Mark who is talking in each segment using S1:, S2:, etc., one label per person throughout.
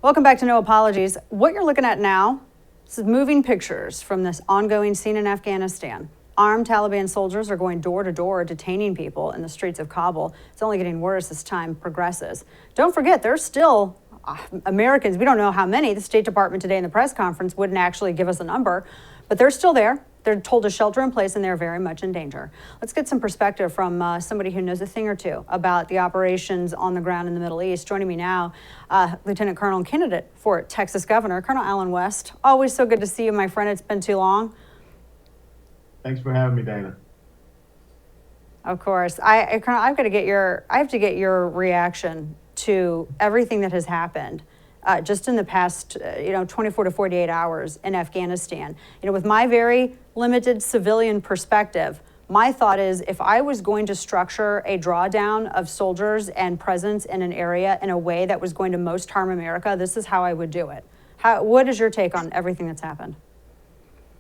S1: Welcome back to No Apologies. What you're looking at now, this is moving pictures from this ongoing scene in Afghanistan. Armed Taliban soldiers are going door to door detaining people in the streets of Kabul. It's only getting worse as time progresses. Don't forget, there's still Americans, we don't know how many. The State Department today in the press conference wouldn't actually give us a number, but they're still there. They're told to shelter in place and they're very much in danger. Let's get some perspective from somebody who knows a thing or two about the operations on the ground in the Middle East. Joining me now, Lieutenant Colonel and candidate for Texas Governor, Colonel Alan West. Always so good to see you, my friend. It's been too long.
S2: Thanks for having me, Dana.
S1: Of course. Colonel, I have to get your reaction to everything that has happened just in the past, 24 to 48 hours in Afghanistan. With my very limited civilian perspective, my thought is if I was going to structure a drawdown of soldiers and presence in an area in a way that was going to most harm America, this is how I would do it. What is your take on everything that's happened?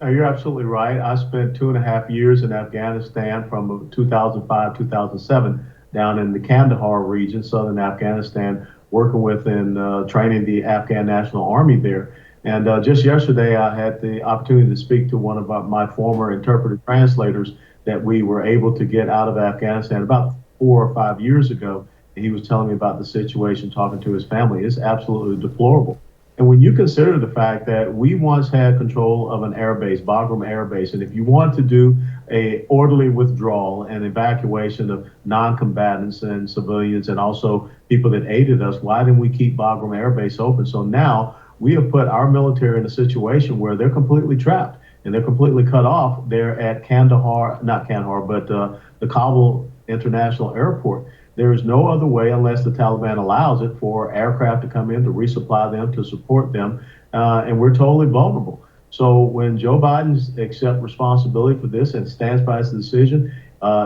S2: You're absolutely right. I spent 2.5 years in Afghanistan from 2005, 2007, down in the Kandahar region, southern Afghanistan, working with and training the Afghan National Army there. And just yesterday, I had the opportunity to speak to one of my former interpreter translators that we were able to get out of Afghanistan about 4 or 5 years ago. And he was telling me about the situation, talking to his family. It's absolutely deplorable. And when you consider the fact that we once had control of an air base, Bagram Air Base, and if you want to do a orderly withdrawal and evacuation of non-combatants and civilians and also people that aided us, why didn't we keep Bagram Air Base open? So now we have put our military in a situation where they're completely trapped and they're completely cut off. They're at not Kandahar, but the Kabul International Airport. There is no other way, unless the Taliban allows it, for aircraft to come in to resupply them, to support them, and we're totally vulnerable. So when Joe Biden accepts responsibility for this and stands by his decision,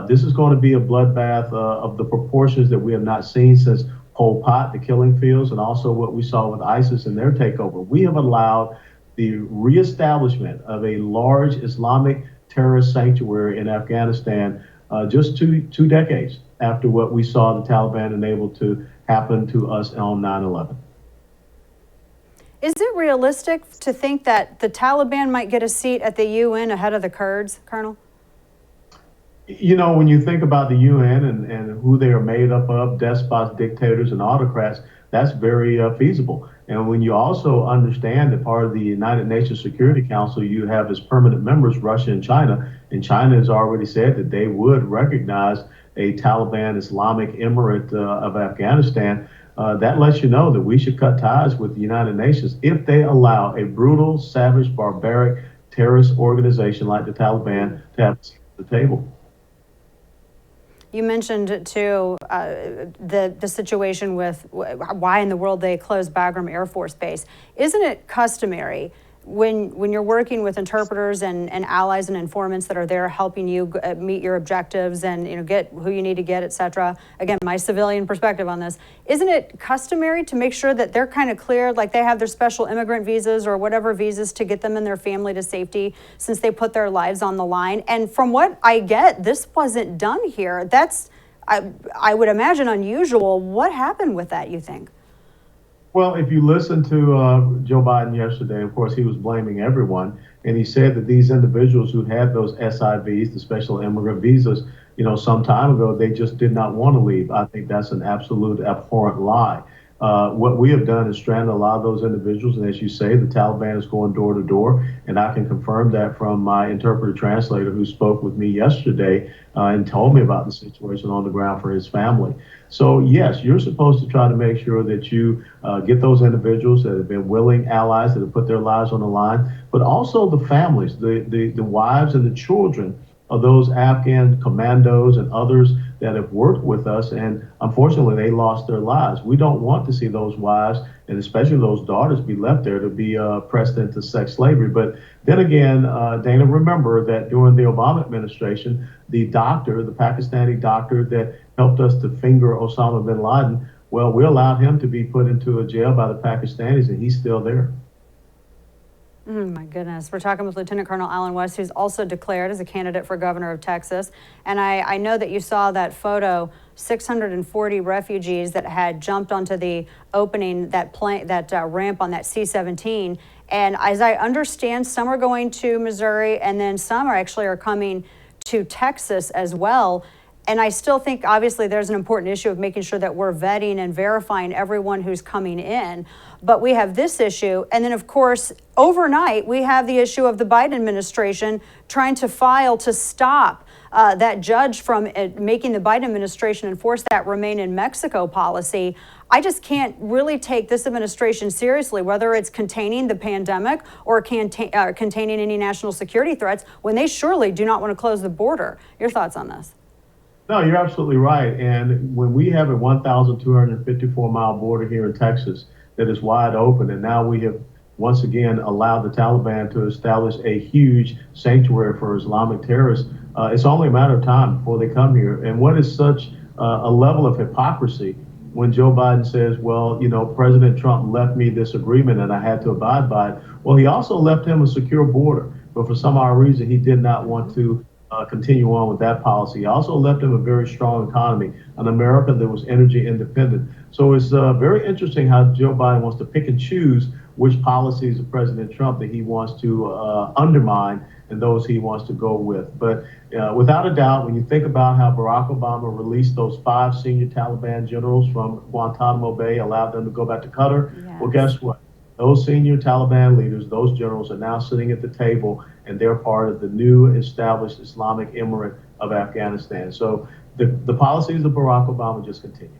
S2: this is going to be a bloodbath of the proportions that we have not seen since Pol Pot, the killing fields, and also what we saw with ISIS and their takeover. We have allowed the reestablishment of a large Islamic terrorist sanctuary in Afghanistan just two decades after what we saw the Taliban enable to happen to us on 9/11.
S1: Is it realistic to think that the Taliban might get a seat at the UN ahead of the Kurds, Colonel?
S2: When you think about the UN and who they are made up of, despots, dictators, and autocrats, that's very feasible. And when you also understand that part of the United Nations Security Council, you have as permanent members Russia and China has already said that they would recognize a Taliban Islamic Emirate of Afghanistan, that lets you know that we should cut ties with the United Nations if they allow a brutal, savage, barbaric terrorist organization like the Taliban to have a seat at the table.
S1: You mentioned, too, the situation with why in the world they closed Bagram Air Force Base. Isn't it customary when you're working with interpreters and allies and informants that are there helping you meet your objectives and get who you need to get, et cetera? Again, my civilian perspective on this. Isn't it customary to make sure that they're kind of clear, like they have their special immigrant visas or whatever visas to get them and their family to safety since they put their lives on the line? And from what I get, this wasn't done here. That's, I would imagine, unusual. What happened with that, you think?
S2: Well, if you listen to Joe Biden yesterday, of course, he was blaming everyone. And he said that these individuals who had those SIVs, the special immigrant visas, some time ago, they just did not want to leave. I think that's an absolute abhorrent lie. What we have done is stranded a lot of those individuals. And as you say, the Taliban is going door to door. And I can confirm that from my interpreter translator who spoke with me yesterday and told me about the situation on the ground for his family. So, yes, you're supposed to try to make sure that you get those individuals that have been willing allies that have put their lives on the line, but also the families, the wives and the children of those Afghan commandos and others that have worked with us, and unfortunately they lost their lives. We don't want to see those wives and especially those daughters be left there to be pressed into sex slavery. But then again, Dana, remember that during the Obama administration, the Pakistani doctor that helped us to finger Osama bin Laden, well, we allowed him to be put into a jail by the Pakistanis, and he's still there.
S1: My goodness. We're talking with Lieutenant Colonel Alan West, who's also declared as a candidate for governor of Texas. And I know that you saw that photo 640 refugees that had jumped onto the opening, that plane, that ramp on that C-17. And as I understand, some are going to Missouri, and then some are coming to Texas as well. And I still think, obviously, there's an important issue of making sure that we're vetting and verifying everyone who's coming in. But we have this issue. And then, of course, overnight, we have the issue of the Biden administration trying to file to stop that judge from making the Biden administration enforce that remain in Mexico policy. I just can't really take this administration seriously, whether it's containing the pandemic or containing any national security threats, when they surely do not want to close the border. Your thoughts on this?
S2: No, you're absolutely right. And when we have a 1,254-mile border here in Texas that is wide open, and now we have once again allowed the Taliban to establish a huge sanctuary for Islamic terrorists, it's only a matter of time before they come here. And what is such a level of hypocrisy when Joe Biden says, well, you know, President Trump left me this agreement and I had to abide by it. Well, he also left him a secure border, but for some odd reason, he did not want to continue on with that policy. He also left him a very strong economy, an America that was energy independent. So it's very interesting how Joe Biden wants to pick and choose which policies of President Trump that he wants to undermine and those he wants to go with. But without a doubt, when you think about how Barack Obama released those 5 senior Taliban generals from Guantanamo Bay, allowed them to go back to Qatar,
S1: Yes.
S2: Well, guess what? Those senior Taliban leaders, those generals are now sitting at the table, and they're part of the new established Islamic Emirate of Afghanistan. So the policies of Barack Obama just continue.